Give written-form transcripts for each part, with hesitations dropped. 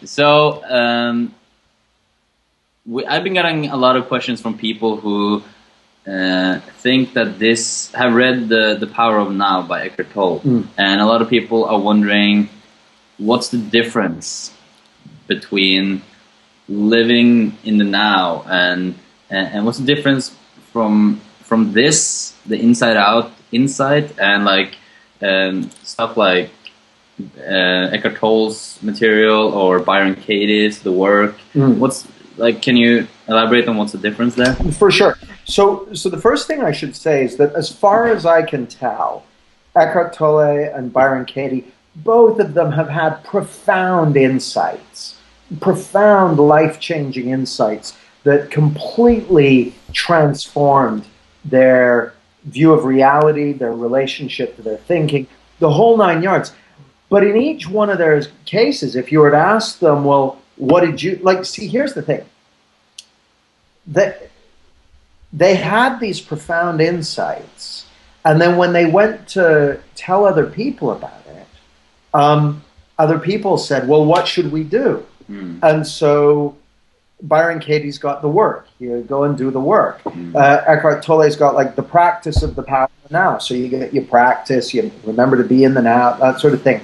So I've been getting a lot of questions from people who think that have read the Power of Now by Eckart Tolle, and a lot of people are wondering what's the difference between living in the now and what's the difference from this, the inside out insight, and like stuff like Eckart Tolle's material or Byron Katie's the work. What's like? Can you elaborate on what's the difference there? For sure. So the first thing I should say is that as far as I can tell, Eckart Tolle and Byron Katie, both of them have had profound insights, profound life-changing insights that completely transformed their view of reality, their relationship to their thinking, the whole 9 yards. But in each one of their cases, if you were to ask them, well, what did you, like, see, here's the thing. That they had these profound insights, and then when they went to tell other people about it, other people said, well, what should we do? And so Byron Katie's got the work. You go and do the work. Eckart Tolle's got like the practice of the power of the now. So you practice, you remember to be in the now, that sort of thing.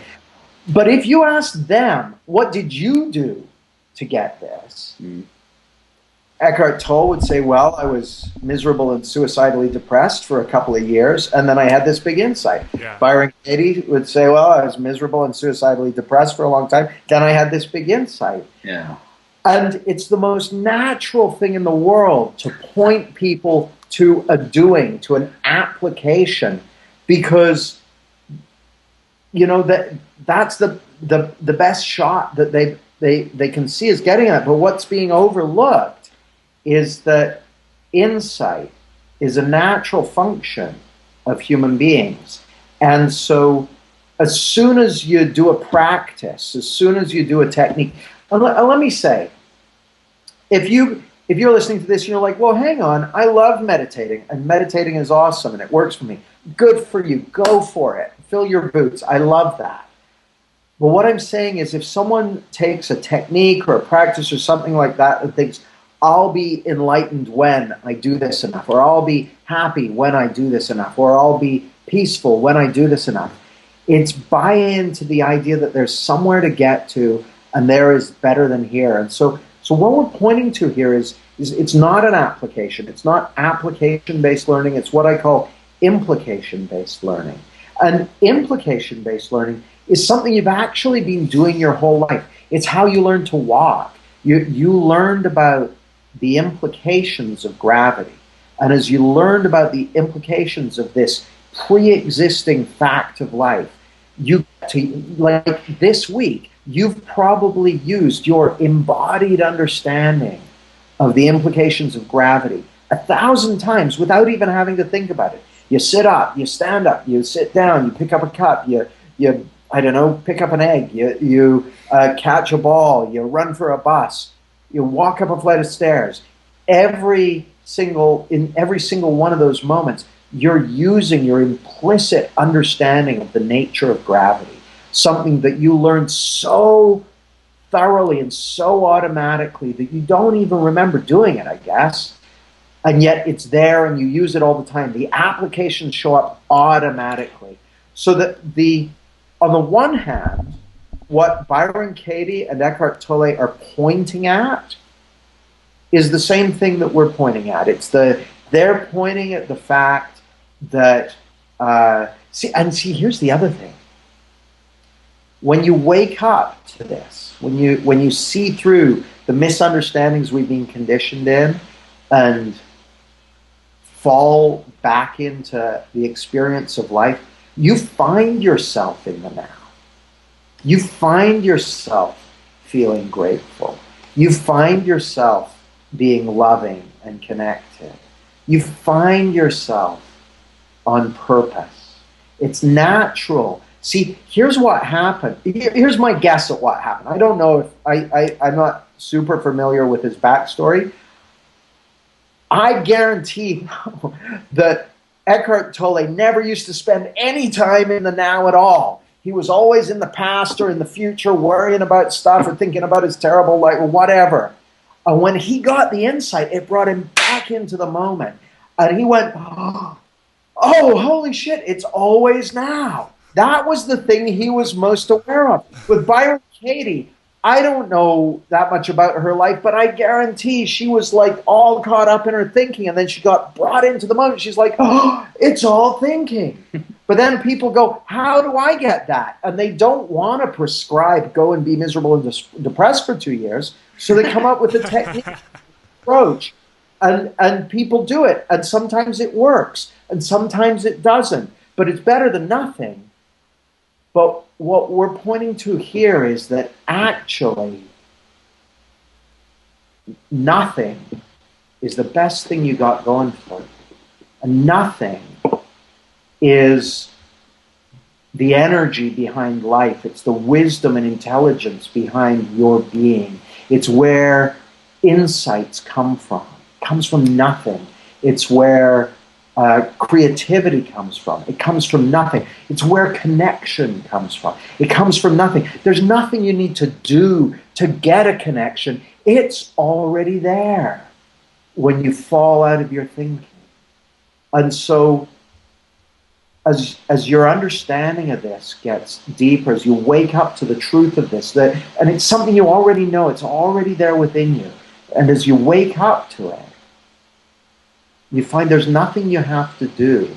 But if you ask them, what did you do to get this? Eckart Tolle would say, well, I was miserable and suicidally depressed for a couple of years, and then I had this big insight. Yeah. Byron Katie would say, well, I was miserable and suicidally depressed for a long time, then I had this big insight. Yeah. And it's the most natural thing in the world to point people to a doing, to an application, because you know that's the best shot that they can see is getting at. But what's being overlooked is that insight is a natural function of human beings. And so as soon as you do a practice, as soon as you do a technique, and let me say, if you're listening to this, you're like, well, hang on, I love meditating, and meditating is awesome, and it works for me. Good for you. Go for it. Fill your boots. I love that. But what I'm saying is if someone takes a technique or a practice or something like that and thinks, I'll be enlightened when I do this enough, or I'll be happy when I do this enough, or I'll be peaceful when I do this enough, it's buy into the idea that there's somewhere to get to, and there is better than here. And so what we're pointing to here is it's not an application. It's not application-based learning. It's what I call implication-based learning. And implication-based learning is something you've actually been doing your whole life. It's how you learn to walk. You learned about the implications of gravity. And as you learned about the implications of this pre-existing fact of life, you get to, like this week, you've probably used your embodied understanding of the implications of gravity 1,000 times without even having to think about it. You sit up, you stand up, you sit down, you pick up a cup, you I don't know, pick up an egg, you catch a ball, you run for a bus, you walk up a flight of stairs. In every single one of those moments, you're using your implicit understanding of the nature of gravity, something that you learned so thoroughly and so automatically that you don't even remember doing it, I guess. And yet it's there and you use it all the time. The applications show up automatically. So that on the one hand, what Byron Katie and Eckart Tolle are pointing at is the same thing that we're pointing at. They're pointing at the fact that see, here's the other thing. When you wake up to this, when you see through the misunderstandings we've been conditioned in and fall back into the experience of life, you find yourself in the now. You find yourself feeling grateful. You find yourself being loving and connected. You find yourself on purpose. It's natural. See, here's what happened. Here's my guess at what happened. I don't know if I'm not super familiar with his backstory. I guarantee that Eckart Tolle never used to spend any time in the now at all. he was always in the past or in the future worrying about stuff or thinking about his terrible life or whatever. And when he got the insight, it brought him back into the moment. And he went, oh, holy shit, it's always now. That was the thing he was most aware of. With Byron Katie, I don't know that much about her life, but I guarantee she was like all caught up in her thinking, and then she got brought into the moment. She's like, oh, it's all thinking. But then people go, how do I get that? And they don't want to prescribe go and be miserable and depressed for 2 years, so they come up with a technique approach, and people do it, and sometimes it works, and sometimes it doesn't, but it's better than nothing. But what we're pointing to here is that actually nothing is the best thing you got going for you. And nothing is the energy behind life. It's the wisdom and intelligence behind your being. It's where insights come from. It comes from nothing. It's where creativity comes from. It comes from nothing. It's where connection comes from. It comes from nothing. There's nothing you need to do to get a connection. It's already there when you fall out of your thinking. And so as your understanding of this gets deeper, as you wake up to the truth of this, and it's something you already know, it's already there within you. And as you wake up to it, you find there's nothing you have to do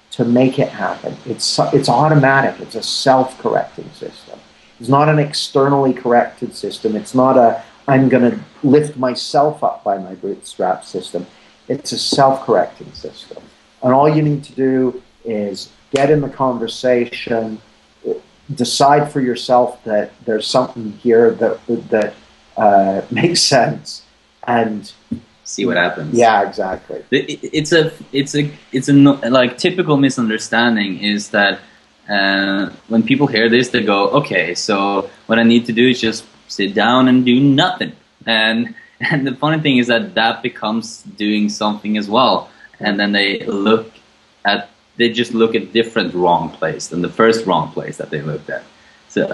to make it happen. It's automatic. It's a self-correcting system. It's not an externally corrected system. It's not a I'm going to lift myself up by my bootstrap system. It's a self-correcting system. And all you need to do is get in the conversation, decide for yourself that there's something here that makes sense, and see what happens. Yeah, exactly. It's a like typical misunderstanding is that when people hear this, they go, okay, so what I need to do is just sit down and do nothing. And the funny thing is that becomes doing something as well. And then they just look at different wrong place than the first wrong place that they looked at. So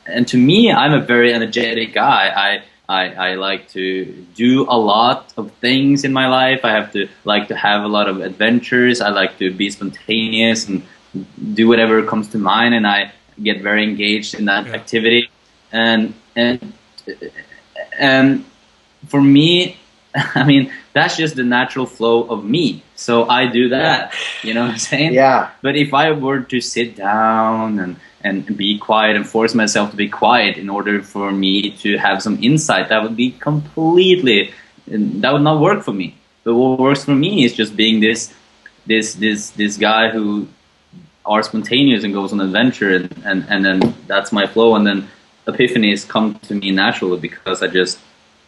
and to me, I'm a very energetic guy. I like to do a lot of things in my life. I like to have a lot of adventures. I like to be spontaneous and do whatever comes to mind, and I get very engaged in that activity. And for me, I mean, that's just the natural flow of me. So I do that. You know what I'm saying? Yeah. But if I were to sit down and be quiet and force myself to be quiet in order for me to have some insight, that would be that would not work for me. But what works for me is just being this guy who are spontaneous and goes on adventure, and then that's my flow, and then epiphanies come to me naturally because I just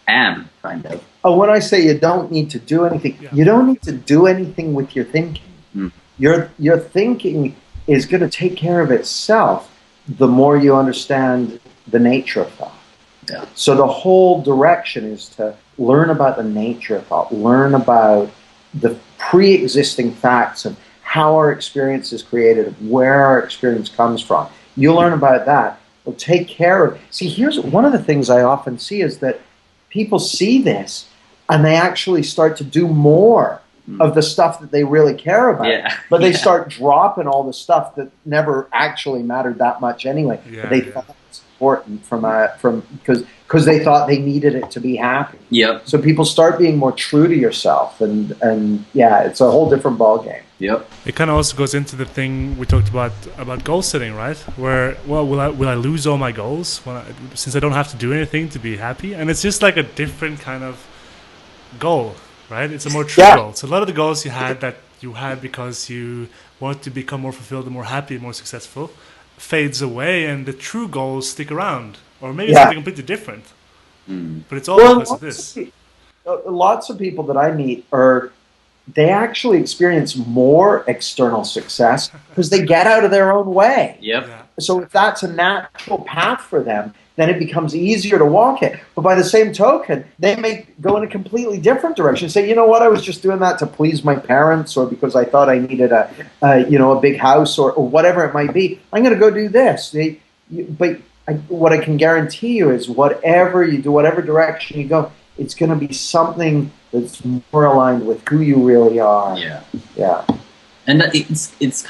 am, kind of. Oh, when I say you don't need to do anything, you don't need to do anything with your thinking. Your thinking is going to take care of itself the more you understand the nature of thought. Yeah. So the whole direction is to learn about the nature of thought, learn about the pre-existing facts of how our experience is created, of where our experience comes from. You learn about that. Well, take care of. See, here's one of the things I often see is that people see this and they actually start to do more of the stuff that they really care about. Yeah. But they start dropping all the stuff that never actually mattered that much anyway. Yeah, they thought it was important because they thought they needed it to be happy. Yep. So people start being more true to yourself, and yeah, it's a whole different ballgame. Yep. It kind of also goes into the thing we talked about goal setting, right? Where, well, will I lose all my goals since I don't have to do anything to be happy? And it's just like a different kind of goal, right? It's a more true goal. So a lot of the goals you had because you want to become more fulfilled and more happy and more successful fades away, and the true goals stick around. Or maybe something completely different. But it's all because of this. Lots of people that I meet they actually experience more external success because they get out of their own way. Yep. So if that's a natural path for them, then it becomes easier to walk it. But by the same token, they may go in a completely different direction. Say, you know what, I was just doing that to please my parents, or because I thought I needed a big house, or whatever it might be. I'm going to go do this. What I can guarantee you is whatever you do, whatever direction you go, it's going to be something that's more aligned with who you really are. Yeah. And it's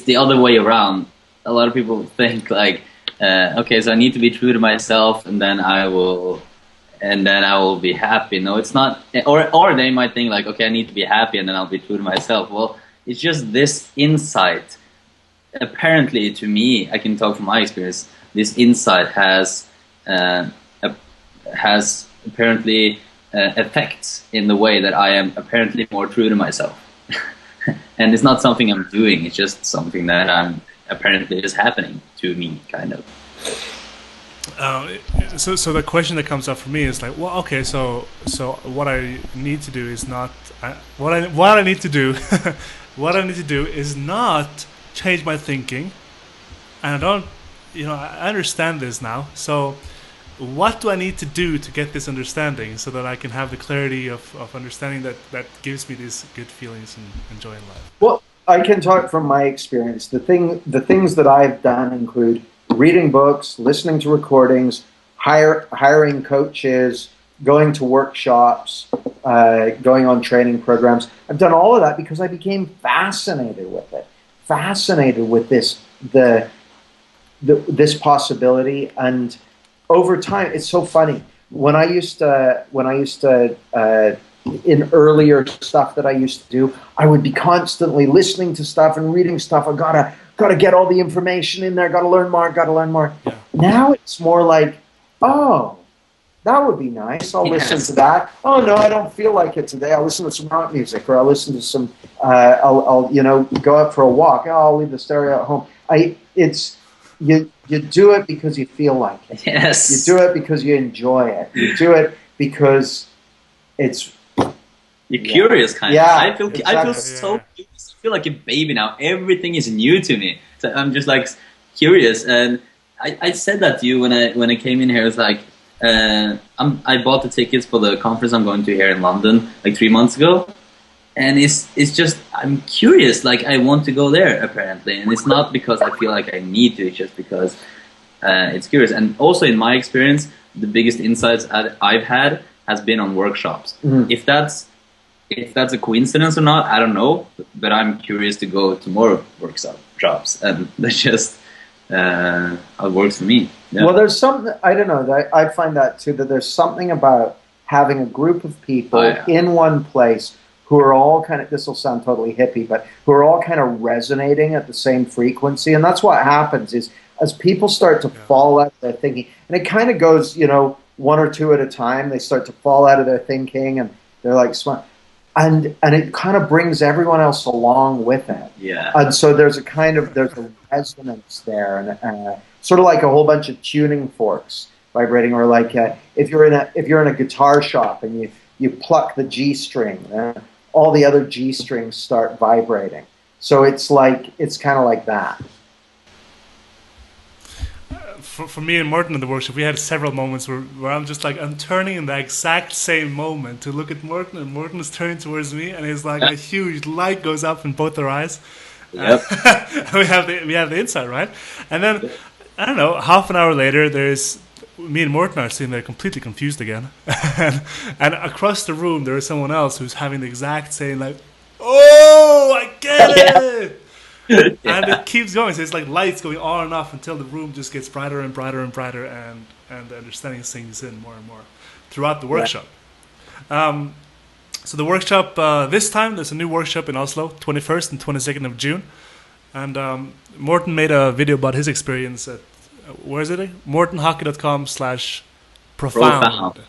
the other way around. A lot of people think like, okay, so I need to be true to myself, and then I will be happy. No, it's not. Or they might think like, okay, I need to be happy, and then I'll be true to myself. Well, it's just this insight. Apparently, to me, I can talk from my experience. This insight has apparently effects in the way that I am apparently more true to myself. And it's not something I'm doing. It's just something that apparently is happening to me, kind of. So the question that comes up for me is like, well, okay, so what I need to do is not what I need to do. What I need to do is not change my thinking, and I understand this now. So what do I need to do to get this understanding so that I can have the clarity of understanding that gives me these good feelings and enjoying life? Well, I can talk from my experience. The things that I've done include reading books, listening to recordings, hiring coaches, going to workshops, going on training programs. I've done all of that because I became fascinated with it, fascinated with this possibility. And over time, it's so funny. When I used to in earlier stuff that I used to do, I would be constantly listening to stuff and reading stuff. I gotta get all the information in there. Gotta learn more. Yeah. Now it's more like, oh, that would be nice. I'll listen to that. Oh no, I don't feel like it today. I'll listen to some rock music, or I'll listen to some. I'll go out for a walk. Oh, I'll leave the stereo at home. You do it because you feel like it. Yes. You do it because you enjoy it. You do it because it's. You're curious, kind of. Yeah, I feel exactly. so curious. I feel like a baby now. Everything is new to me. So I'm just like curious, and I said that to you when I came in here. It's like I bought the tickets for the conference I'm going to here in London like 3 months ago, and it's just I'm curious. Like I want to go there apparently, and it's not because I feel like I need to. It's just because it's curious. And also in my experience, the biggest insights I've had has been on workshops. Mm-hmm. If that's a coincidence or not, I don't know, but I'm curious to go to more workshops, and that's just how it works for me. Yeah. Well, there's something, I don't know, I find that too, that there's something about having a group of people in one place who are all kind of, this will sound totally hippie, but who are all kind of resonating at the same frequency. And that's what happens is as people start to fall out of their thinking, and it kind of goes, one or two at a time, they start to fall out of their thinking and they're like, smart. And it kind of brings everyone else along with it. Yeah. And so there's a resonance there, and sort of like a whole bunch of tuning forks vibrating, or like if you're in a guitar shop and you pluck the G string, all the other G strings start vibrating. So it's kind of like that. For me and Morten in the workshop, we had several moments where I'm just like, I'm turning in the exact same moment to look at Morten, and Morten is turning towards me, and it's like a huge light goes up in both our eyes. Yep. we have the insight, right? And then, I don't know, half an hour later, me and Morten are sitting there completely confused again. and across the room, there is someone else who's having the exact same, like, oh, I get it! And it keeps going. So it's like lights going on and off until the room just gets brighter and brighter and brighter, and the understanding sinks in more and more throughout the workshop. So the workshop, this time, there's a new workshop in Oslo, 21st and 22nd of June. And Morten made a video about his experience at, where is it? MortenHake.com/profound.